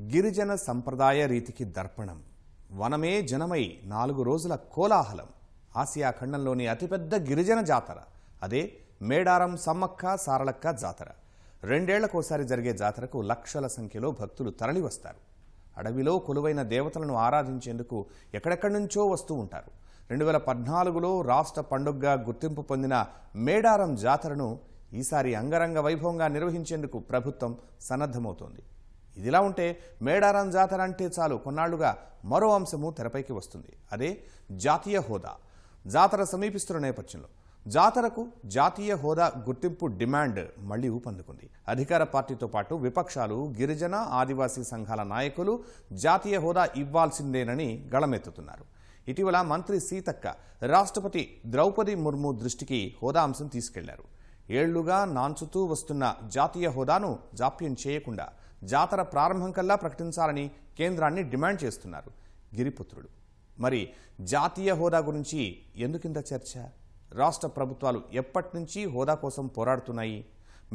గిరిజన సంప్రదాయ రీతికి దర్పణం. వనమే జనమై 4 రోజుల కోలాహలం. ఆసియా ఖండంలోని అతిపెద్ద గిరిజన జాతర అదే మేడారం సమ్మక్క సారలక్క జాతర. 2 ఏళ్లకోసారి జరిగే జాతరకు లక్షల సంఖ్యలో భక్తులు తరలివస్తారు. అడవిలో కొలువైన దేవతలను ఆరాధించేందుకు ఎక్కడెక్కడి నుంచో వస్తూ ఉంటారు. 2014లో రాష్ట్ర పండుగగా గుర్తింపు పొందిన మేడారం జాతరను ఈసారి అంగరంగ వైభవంగా నిర్వహించేందుకు ప్రభుత్వం సన్నద్ధమవుతోంది. ఇదిలా ఉంటే మేడారం జాతర అంటే చాలు కొన్నాళ్లుగా మరో అంశము తెరపైకి వస్తుంది. అదే జాతీయ హోదా. జాతర సమీపిస్తున్న నేపథ్యంలో జాతరకు జాతీయ హోదా గుర్తింపు డిమాండ్ మళ్లీ ఊపందుకుంది. అధికార పార్టీతో పాటు విపక్షాలు, గిరిజన, ఆదివాసీ సంఘాల నాయకులు జాతీయ హోదా ఇవ్వాల్సిందేనని గళమెత్తుతున్నారు. ఇటీవల మంత్రి సీతక్క రాష్ట్రపతి ద్రౌపది ముర్ము దృష్టికి హోదా అంశం తీసుకెళ్లారు. ఏళ్లుగా నాంచుతూ వస్తున్న జాతీయ హోదాను జాప్యం చేయకుండా జాతర ప్రారంభం కల్లా ప్రకటించాలని కేంద్రాన్ని డిమాండ్ చేస్తున్నారు గిరిపుత్రుడు. మరి జాతీయ హోదా గురించి ఎందుకింత చర్చ? రాష్ట్ర ప్రభుత్వాలు ఎప్పటి నుంచి హోదా కోసం పోరాడుతున్నాయి?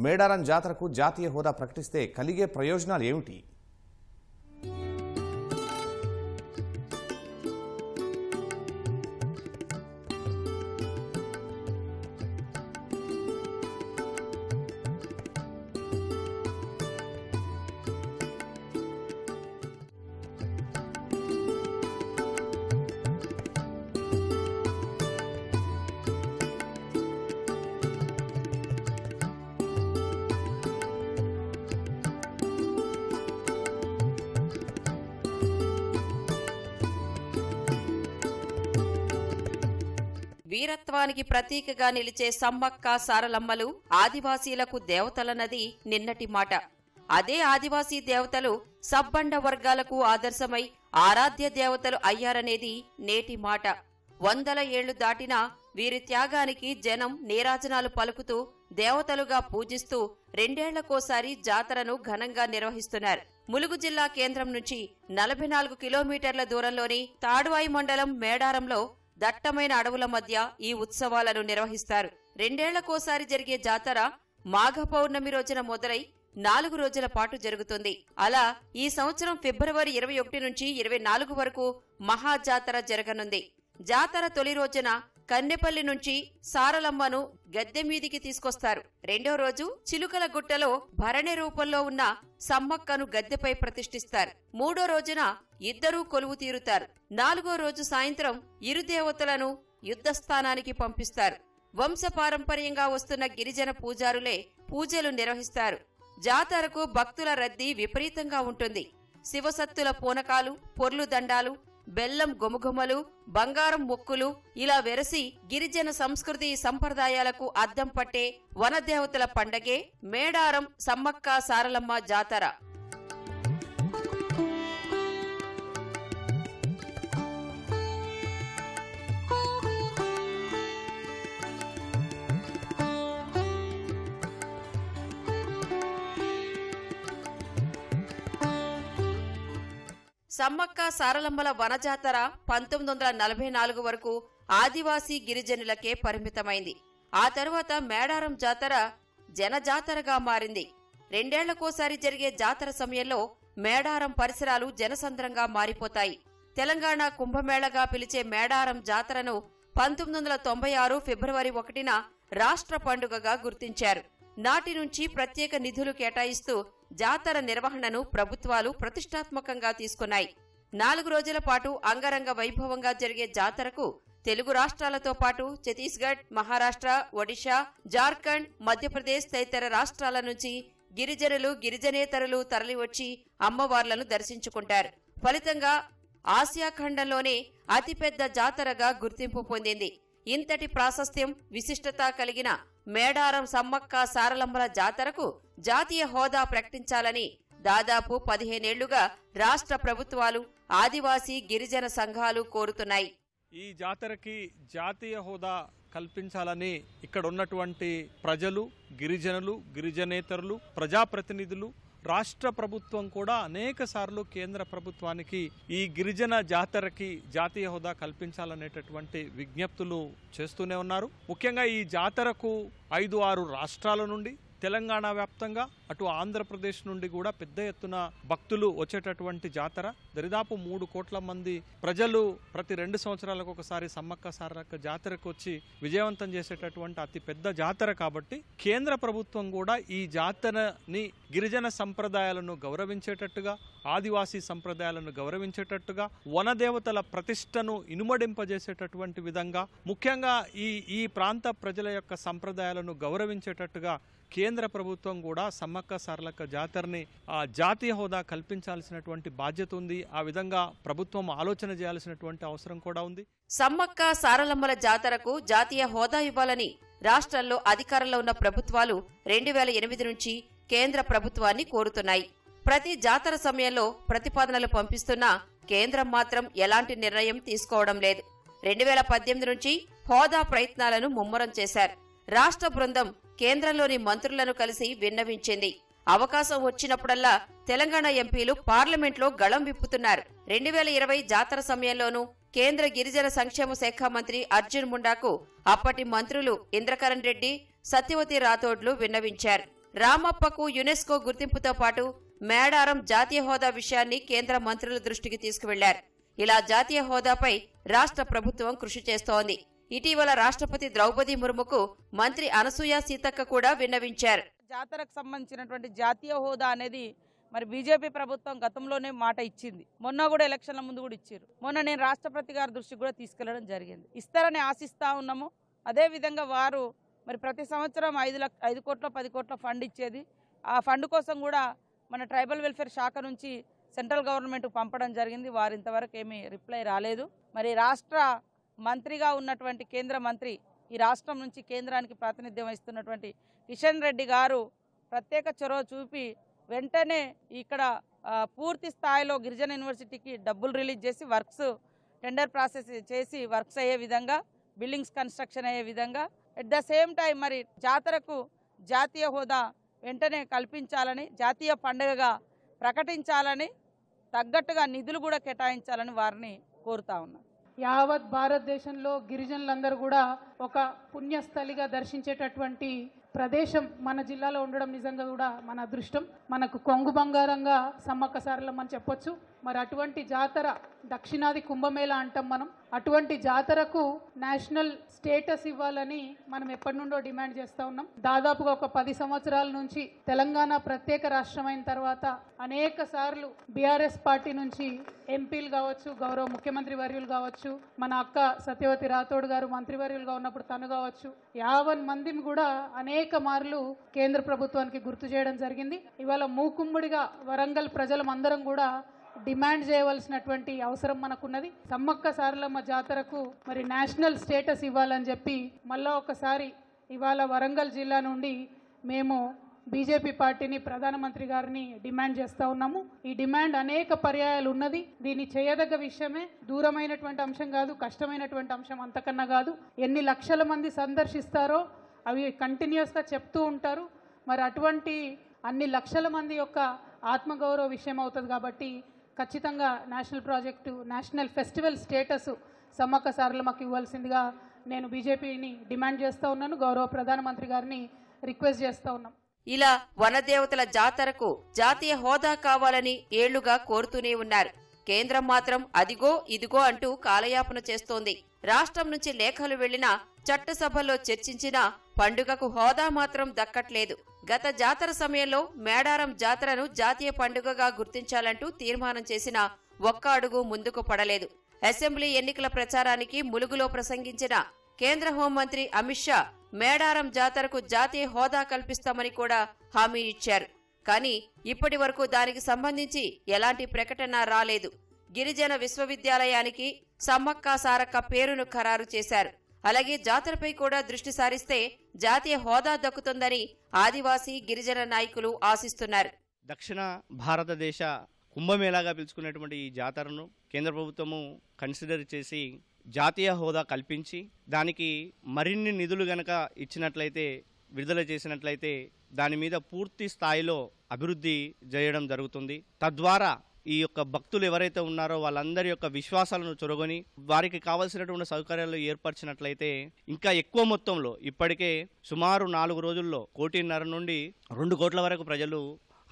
మేడారం జాతరకు జాతీయ హోదా ప్రకటిస్తే కలిగే ప్రయోజనాలు ఏమిటి? వీరత్వానికి ప్రతీకగా నిలిచే సమ్మక్క సారలమ్మలు ఆదివాసీలకు దేవతలన్నది నిన్నటి మాట. అదే ఆదివాసీ దేవతలు సబ్బండ వర్గాలకు ఆదర్శమై ఆరాధ్య దేవతలు అయ్యారనేది నేటి మాట. 100 ఏళ్లు దాటినా వీరి త్యాగానికి జనం నీరాజనాలు పలుకుతూ దేవతలుగా పూజిస్తూ 2 ఏళ్లకోసారి జాతరను ఘనంగా నిర్వహిస్తున్నారు. ములుగు జిల్లా కేంద్రం నుంచి 44 కిలోమీటర్ల దూరంలోని తాడువాయి మండలం మేడారంలో దట్టమైన అడవుల మధ్య ఈ ఉత్సవాలను నిర్వహిస్తారు. 2 ఏళ్లకోసారి జరిగే జాతర మాఘ పౌర్ణమి రోజున మొదలై 4 రోజుల పాటు జరుగుతుంది. అలా ఈ సంవత్సరం ఫిబ్రవరి 21 నుంచి 24 వరకు మహాజాతర జరగనుంది. జాతర తొలి రోజున కన్నెపల్లి నుంచి సారలమ్మను గద్దె మీదికి తీసుకొస్తారు. 2వ రోజు చిలుకల గుట్టలో భరణి రూపంలో ఉన్న సమ్మక్కను గద్దెపై ప్రతిష్ఠిస్తారు. 3వ రోజున ఇద్దరూ కొలువు తీరుతారు. 4వ రోజు సాయంత్రం ఇరు దేవతలను యుద్ధస్థానానికి పంపిస్తారు. వంశపారంపర్యంగా వస్తున్న గిరిజన పూజారులే పూజలు నిర్వహిస్తారు. జాతరకు భక్తుల రద్దీ విపరీతంగా ఉంటుంది. శివసత్తుల పూనకాలు, పొర్లు దండాలు, బెల్లం గొముగొమలు, బంగారం మొక్కులు ఇలా వెరసి గిరిజన సంస్కృతి సంప్రదాయాలకు అద్దం పట్టే వనదేవతల పండగే మేడారం సమ్మక్క సారలమ్మ జాతర. సమ్మక్క సారలమ్మల వనజాతర 1944 వరకు ఆదివాసీ గిరిజనులకే పరిమితమైంది. ఆ తరువాత మేడారం జాతర జనజాతరగా మారింది. 2 ఏళ్లకోసారి జరిగే జాతర సమయంలో మేడారం పరిసరాలు జనసంద్రంగా మారిపోతాయి. తెలంగాణ కుంభమేళగా పిలిచే మేడారం జాతరను 1996 ఫిబ్రవరి 1న రాష్ట్ర పండుగగా గుర్తించారు. నాటి నుంచి ప్రత్యేక నిధులు కేటాయిస్తూ జాతర నిర్వహణను ప్రభుత్వాలు ప్రతిష్టాత్మకంగా తీసుకున్నాయి. 4 రోజుల పాటు అంగరంగ వైభవంగా జరిగే జాతరకు తెలుగు రాష్ట్రాలతో పాటు ఛత్తీస్గఢ్, మహారాష్ట్ర, ఒడిశా, జార్ఖండ్, మధ్యప్రదేశ్ తదితర రాష్ట్రాల నుంచి గిరిజనులు, గిరిజనేతరులు తరలివచ్చి అమ్మవార్లను దర్శించుకుంటారు. ఫలితంగా ఆసియా ఖండంలోనే అతిపెద్ద జాతరగా గుర్తింపు పొందింది. ఇంతటి ప్రాశస్త్యం, విశిష్టత కలిగిన మేడారం సమ్మక్క సారలమ్మల జాతరకు జాతీయ హోదా ప్రకటించాలని దాదాపు 15 ఏళ్లుగా రాష్ట్ర ప్రభుత్వాలు, ఆదివాసీ గిరిజన సంఘాలు కోరుతున్నాయి. ఈ జాతరకి జాతీయ హోదా కల్పించాలని ఇక్కడ ఉన్నటువంటి ప్రజలు, గిరిజనులు, గిరిజనేతరులు, ప్రజాప్రతినిధులు, రాష్ట్ర ప్రభుత్వం కూడా అనేక సార్లు కేంద్ర ప్రభుత్వానికి ఈ గిరిజన జాతరకి జాతీయ హోదా కల్పించాలనేటటువంటి విజ్ఞప్తులు చేస్తూనే ఉన్నారు. ముఖ్యంగా ఈ జాతరకు 5-6 రాష్ట్రాల నుండి తెలంగాణ వ్యాప్తంగా అటు ఆంధ్రప్రదేశ్ నుండి కూడా పెద్ద ఎత్తున భక్తులు వచ్చేటటువంటి జాతర. దరిదాపు 3 కోట్ల మంది ప్రజలు ప్రతి 2 సంవత్సరాలకు ఒకసారి సమ్మక్క సారక్క జాతరకు వచ్చి విజయవంతం చేసేటటువంటి అతి పెద్ద జాతర కాబట్టి కేంద్ర ప్రభుత్వం కూడా ఈ జాతరని గిరిజన సంప్రదాయాలను గౌరవించేటట్టుగా, ఆదివాసీ సంప్రదాయాలను గౌరవించేటట్టుగా, వనదేవతల ప్రతిష్టను ఇనుమడింపజేసేటటువంటి విధంగా, ముఖ్యంగా ఈ ప్రాంత ప్రజల యొక్క సంప్రదాయాలను గౌరవించేటట్టుగా కేంద్ర ప్రభుత్వం కూడా సమ్మక్క సారలక్క జాతరని జాతీయ హోదా కల్పించాల్సినటువంటి బాధ్యత ఉంది. ఆ విధంగా ప్రభుత్వం ఆలోచన చేయాల్సినటువంటి అవసరం కూడా ఉంది. సమ్మక్క సారలమ్మల జాతరకు జాతీయ హోదా ఇవ్వాలని రాష్ట్రాల్లో అధికారంలో ఉన్న ప్రభుత్వాలు 2008 నుంచి కేంద్ర ప్రభుత్వాన్ని కోరుతున్నాయి. ప్రతి జాతర సమయంలో ప్రతిపాదనలు పంపిస్తున్నా కేంద్రం మాత్రం ఎలాంటి నిర్ణయం తీసుకోవడం లేదు. 2018 నుంచి హోదా ప్రయత్నాలను ముమ్మరం చేశారు. రాష్ట్ర బృందం కేంద్రంలోని మంత్రులను కలిసి విన్నవించింది. అవకాశం వచ్చినప్పుడల్లా తెలంగాణ ఎంపీలు పార్లమెంట్లో గళం విప్పుతున్నారు. 2020 జాతర సమయంలోనూ కేంద్ర గిరిజన సంక్షేమ శాఖ మంత్రి అర్జున్ ముండాకు అప్పటి మంత్రులు ఇంద్రకరణ్ రెడ్డి, సత్యవతి రాథోడ్లు విన్నవించారు. రామప్పకు యునెస్కో గుర్తింపుతో పాటు మేడారం జాతీయ హోదా విషయాన్ని కేంద్ర మంత్రుల దృష్టికి తీసుకువెళ్లారు. ఇలా జాతీయ హోదాపై రాష్ట్ర ప్రభుత్వం కృషి చేస్తోంది. ఇటీవల రాష్ట్రపతి ద్రౌపది ముర్ముకు మంత్రి అనసూయ సీతక్క కూడా విన్నవించారు. జాతరకు సంబంధించినటువంటి జాతీయ హోదా అనేది మరి బీజేపీ ప్రభుత్వం గతంలోనే మాట ఇచ్చింది. మొన్న కూడా ఎలక్షన్ల ముందు కూడా ఇచ్చారు. మొన్న నేను రాష్ట్రపతి గారి దృష్టికి కూడా తీసుకెళ్లడం జరిగింది. ఇస్తారని ఆశిస్తా ఉన్నాము. అదేవిధంగా వారు మరి ప్రతి సంవత్సరం 5 కోట్ల 10 కోట్ల ఫండ్ ఇచ్చేది. ఆ ఫండ్ కోసం కూడా మన ట్రైబల్ వెల్ఫేర్ శాఖ నుంచి సెంట్రల్ గవర్నమెంట్కు పంపడం జరిగింది. వారు ఇంతవరకు ఏమీ రిప్లై రాలేదు. మరి రాష్ట్ర మంత్రిగా ఉన్నటువంటి కేంద్ర మంత్రి, ఈ రాష్ట్రం నుంచి కేంద్రానికి ప్రాతినిధ్యం వహిస్తున్నటువంటి కిషన్ రెడ్డి గారు ప్రత్యేక చొరవ చూపి వెంటనే ఇక్కడ పూర్తి స్థాయిలో గిరిజన యూనివర్సిటీకి డబ్బులు రిలీజ్ చేసి వర్క్స్ టెండర్ ప్రాసెస్ చేసి వర్క్స్ అయ్యే విధంగా, బిల్డింగ్స్ కన్స్ట్రక్షన్ అయ్యే విధంగా, ఎట్ ద సేమ్ టైం మరి జాతరకు జాతీయ హోదా వెంటనే కల్పించాలని, జాతీయ పండుగగా ప్రకటించాలని, తగ్గట్టుగా నిధులు కూడా కేటాయించాలని వారిని కోరుతా ఉన్నాం. యావత్ భారతదేశంలో గిరిజనులందరూ కూడా ఒక పుణ్యస్థలిగా దర్శించేటటువంటి ప్రదేశం మన జిల్లాలో ఉండడం నిజంగా కూడా మన అదృష్టం. మనకు కొంగు బంగారంగా సమ్మక్క సారలమ్మ అని చెప్పొచ్చు. మరి అటువంటి జాతర దక్షిణాది కుంభమేళా అంటాం మనం. అటువంటి జాతరకు నేషనల్ స్టేటస్ ఇవ్వాలని మనం ఎప్పటి నుండో డిమాండ్ చేస్తూ ఉన్నాం. దాదాపుగా ఒక 10 సంవత్సరాల నుంచి తెలంగాణ ప్రత్యేక రాష్ట్రమైన తర్వాత అనేక సార్లు బీఆర్ఎస్ పార్టీ నుంచి ఎంపీలు కావచ్చు, గౌరవ ముఖ్యమంత్రి వర్యులు కావచ్చు, మన అక్క సత్యవతి రాథోడ్ గారు మంత్రివర్యులుగా ఉన్నప్పుడు తను కావచ్చు, 50 మందిని కూడా అనేక మార్లు కేంద్ర ప్రభుత్వానికి గుర్తు చేయడం జరిగింది. ఇవాళ మూకుమ్మడిగా వరంగల్ ప్రజలందరం కూడా డిమాండ్ చేయవలసినటువంటి అవసరం మనకున్నది. సమ్మక్క సారలమ్మ జాతరకు మరి నేషనల్ స్టేటస్ ఇవ్వాలని చెప్పి మళ్ళా ఒకసారి ఇవాళ వరంగల్ జిల్లా నుండి మేము బీజేపీ పార్టీని, ప్రధానమంత్రి గారిని డిమాండ్ చేస్తూ ఉన్నాము. ఈ డిమాండ్ అనేక పర్యాయాలు ఉన్నది. దీన్ని చేయదగ్గ విషయమే, దూరమైనటువంటి అంశం కాదు, కష్టమైనటువంటి అంశం అంతకన్నా కాదు. ఎన్ని లక్షల మంది సందర్శిస్తారో అవి కంటిన్యూస్గా చెప్తూ ఉంటారు. మరి అటువంటి అన్ని లక్షల మంది యొక్క ఆత్మగౌరవ విషయం అవుతుంది. కాబట్టి ఖచ్చితంగా national project, national festival status Sammakka సారలమ్మకి ఇవ్వాల్సిందిగా నేను బీజేపీని డిమాండ్ చేస్తూ ఉన్నాను. గౌరవ ప్రధానమంత్రి గారిని రిక్వెస్ట్ చేస్తూ ఉన్నాం. ఇలా వనదేవతల జాతరకు జాతీయ హోదా కావాలని ఏళ్లుగా కోరుతూనే ఉన్నారు. కేంద్రం మాత్రం అదిగో ఇదిగో అంటూ కాలయాపన చేస్తోంది. రాష్ట్రం నుంచి లేఖలు వెళ్లినా, చట్టసభల్లో చర్చించినా పండుగకు హోదా మాత్రం దక్కట్లేదు. గత జాతర సమయంలో మేడారం జాతరను జాతీయ పండుగగా గుర్తించాలంటూ తీర్మానం చేసినా ఒక్క అడుగు ముందుకు పడలేదు. అసెంబ్లీ ఎన్నికల ప్రచారానికి ములుగులో ప్రసంగించిన కేంద్ర హోంమంత్రి అమిత్ షా మేడారం జాతరకు జాతీయ హోదా కల్పిస్తామని కూడా హామీ ఇచ్చారు. కానీ ఇప్పటి వరకు దానికి సంబంధించి ఎలాంటి ప్రకటన రాలేదు. గిరిజన విశ్వవిద్యాలయానికి సమ్మక్క సారక్క పేరును ఖరారు చేశారు. అలాగే జాతరపై కూడా దృష్టి సారిస్తే జాతీయ హోదా దక్కుతుందని ఆదివాసీ గిరిజన నాయకులు ఆశిస్తున్నారు. దక్షిణ భారతదేశ కుంభమేళాగా పిలుచుకునేటువంటి ఈ జాతరను కేంద్ర ప్రభుత్వము కన్సిడర్ చేసి జాతీయ హోదా కల్పించి దానికి మరిన్ని నిధులు గనక ఇచ్చినట్లయితే, విడుదల చేసినట్లయితే దాని మీద పూర్తి స్థాయిలో అభివృద్ధి చేయడం జరుగుతుంది. తద్వారా ఈ యొక్క భక్తులు ఎవరైతే ఉన్నారో వాళ్ళందరి యొక్క విశ్వాసాలను చొరగొని వారికి కావాల్సినటువంటి సౌకర్యాలు ఏర్పరిచినట్లయితే ఇంకా ఎక్కువ మొత్తంలో ఇప్పటికే సుమారు 4 రోజుల్లో 1.5 కోటి నుండి 2 కోట్ల వరకు ప్రజలు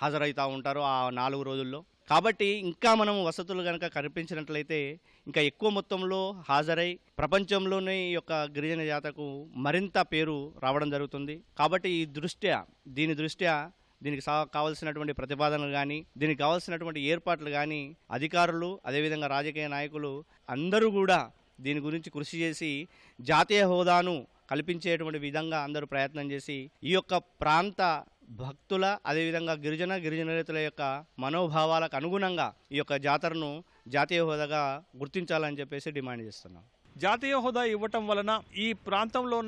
హాజరవుతూ ఉంటారు ఆ 4 రోజుల్లో. కాబట్టి ఇంకా మనం వసతులు కనుక కల్పించినట్లయితే ఇంకా ఎక్కువ మొత్తంలో హాజరై ప్రపంచంలోనే ఈ యొక్క గిరిజన జాతరకు మరింత పేరు రావడం జరుగుతుంది. కాబట్టి దీని దృష్ట్యా దీనికి కావాల్సినటువంటి ప్రతిపాదనలు కానీ దీనికి కావాల్సినటువంటి ఏర్పాట్లు కానీ అధికారులు అదేవిధంగా రాజకీయ నాయకులు అందరూ కూడా దీని గురించి కృషి చేసి జాతీయ హోదాను కల్పించేటువంటి విధంగా అందరూ ప్రయత్నం చేసి ఈ యొక్క ప్రాంత భక్తుల అదేవిధంగా గిరిజనేతల యొక్క మనోభావాలకు అనుగుణంగా ఈ యొక్క జాతరను జాతీయ హోదాగా గుర్తించాలని చెప్పేసి డిమాండ్ చేస్తున్నాం. జాతీయ హోదా ఇవ్వటం వలన ఈ ప్రాంతంలో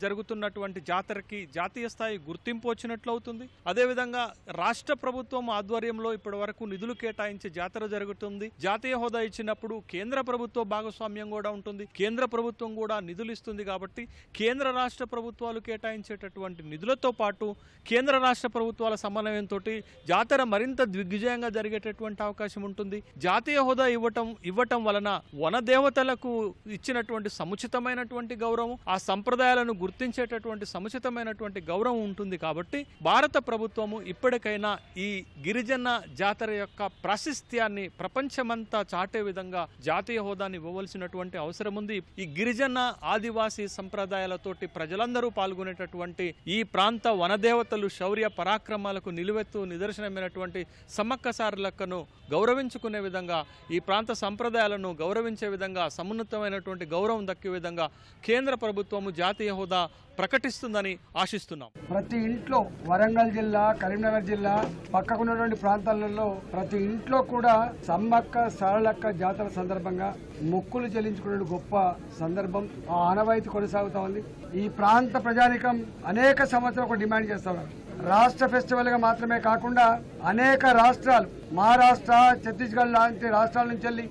జరుగుతున్నటువంటి జాతరకి జాతీయ స్థాయి గుర్తింపు వచ్చినట్లు అవుతుంది. అదేవిధంగా రాష్ట్ర ప్రభుత్వం ఆధ్వర్యంలో ఇప్పటి వరకు నిధులు కేటాయించే జాతర జరుగుతుంది. జాతీయ హోదా ఇచ్చినప్పుడు కేంద్ర ప్రభుత్వ భాగస్వామ్యం కూడా ఉంటుంది. కేంద్ర ప్రభుత్వం కూడా నిధులు ఇస్తుంది. కాబట్టి కేంద్ర రాష్ట్ర ప్రభుత్వాలు కేటాయించేటటువంటి నిధులతో పాటు కేంద్ర రాష్ట్ర ప్రభుత్వాల సమన్వయంతో జాతర మరింత దిగ్విజయంగా జరిగేటటువంటి అవకాశం ఉంటుంది. జాతీయ హోదా ఇవ్వటం వలన వనదేవతలకు ఇచ్చినటువంటి సముచితమైనటువంటి గౌరవం, ఆ సంప్రదాయాలను గుర్తించేటటువంటి సముచితమైనటువంటి గౌరవం ఉంటుంది. కాబట్టి భారత ప్రభుత్వము ఇప్పటికైనా ఈ గిరిజన జాతర యొక్క ప్రాశస్త్యాన్ని ప్రపంచమంతా చాటే విధంగా జాతీయ హోదాని ఇవ్వవలసినటువంటి అవసరం ఉంది. ఈ గిరిజన ఆదివాసీ సంప్రదాయాలతోటి ప్రజలందరూ పాల్గొనేటటువంటి ఈ ప్రాంత వనదేవతలు శౌర్య పరాక్రమాలకు నిలువెత్తు నిదర్శనమైనటువంటి సమ్మక్క సారలక్కను గౌరవించుకునే విధంగా, ఈ ప్రాంత సంప్రదాయాలను గౌరవించే విధంగా, సమున్నతమైనటువంటి గౌరవం దక్కే విధంగా కేంద్ర ప్రభుత్వము జాతీయ హోదా ప్రకటిస్తుందని ఆశిస్తున్నాం. ప్రతి ఇంట్లో వరంగల్ జిల్లా, కరీంనగర్ జిల్లా పక్కకున్నటువంటి ప్రాంతాలలో ప్రతి ఇంట్లో కూడా సమ్మక్క సారలక్క జాతర సందర్భంగా మొక్కులు చెల్లించుకునే గొప్ప సందర్భం, ఆ ఆనవాయితీ కొనసాగుతా ఉంది. ఈ ప్రాంత ప్రజానికం అనేక సంవత్సరాలు ఒక డిమాండ్ చేస్తా ఉన్నారు. రాష్ట్ర ఫెస్టివల్ గా మాత్రమే కాకుండా అనేక రాష్ట్రాలు, మహారాష్ట్ర, ఛత్తీస్గఢ్ లాంటి రాష్ట్రాల నుంచి వెళ్ళి,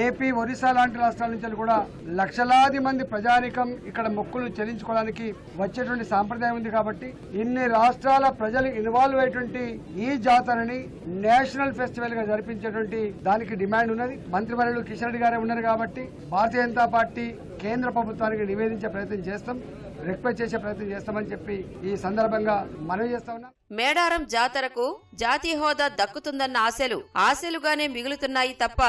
ఏపీ, ఒరిస్సా లాంటి రాష్ట్రాల నుంచి కూడా లక్షలాది మంది ప్రజానికం ఇక్కడ మొక్కులు చెల్లించుకోవడానికి వచ్చేటువంటి సాంప్రదాయం ఉంది. కాబట్టి ఇన్ని రాష్ట్రాల ప్రజలు ఇన్వాల్వ్ అయ్యేటువంటి ఈ జాతరని నేషనల్ ఫెస్టివల్ గా జరిపించేటువంటి దానికి డిమాండ్ ఉన్నది. మంత్రివర్యులు కిషన్ రెడ్డి గారే ఉన్నారు కాబట్టి భారతీయ జనతా పార్టీ కేంద్ర ప్రభుత్వానికి నివేదించే ప్రయత్నం చేస్తాం, రిక్వెస్ట్ చేసే ప్రయత్నం చేస్తామని చెప్పి ఈ సందర్భంగా మనవి చేస్తా ఉన్నాం. మేడారం జాతరకు జాతీయ హోదా దక్కుతుందన్న ఆశలుగానే మిగులుతున్నాయి తప్ప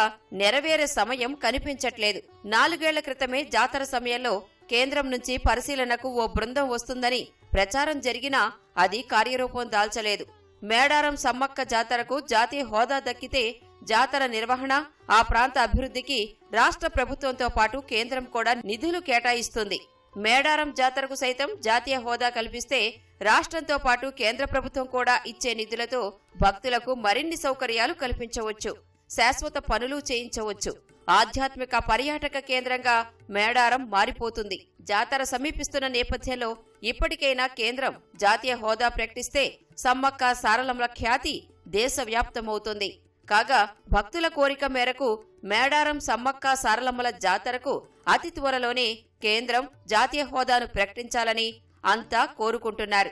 నెరవేరే సమయం కనిపించట్లేదు. 4 ఏళ్ల క్రితమే జాతర సమయంలో కేంద్రం నుంచి పరిశీలనకు ఓ బృందం వస్తుందని ప్రచారం జరిగినా అది కార్యరూపం దాల్చలేదు. మేడారం సమ్మక్క జాతరకు జాతీయ హోదా దక్కితే జాతర నిర్వహణ, ఆ ప్రాంత అభివృద్ధికి రాష్ట్ర ప్రభుత్వంతో పాటు కేంద్రం కూడా నిధులు కేటాయిస్తుంది. మేడారం జాతరకు సైతం జాతీయ హోదా కల్పిస్తే రాష్ట్రంతో పాటు కేంద్ర ప్రభుత్వం కూడా ఇచ్చే నిధులతో భక్తులకు మరిన్ని సౌకర్యాలు కల్పించవచ్చు, శాశ్వత పనులు చేయించవచ్చు. ఆధ్యాత్మిక పర్యాటక కేంద్రంగా మేడారం మారిపోతుంది. జాతర సమీపిస్తున్న నేపథ్యంలో ఇప్పటికైనా కేంద్రం జాతీయ హోదా ప్రకటిస్తే సమ్మక్క సారలమ్మల ఖ్యాతి దేశవ్యాప్తమవుతుంది. కాగా భక్తుల కోరిక మేరకు మేడారం సమ్మక్క సారలమ్మల జాతరకు అతి త్వరలోనే కేంద్రం జాతీయ హోదాను ప్రకటించాలని అంతా కోరుకుంటున్నారు.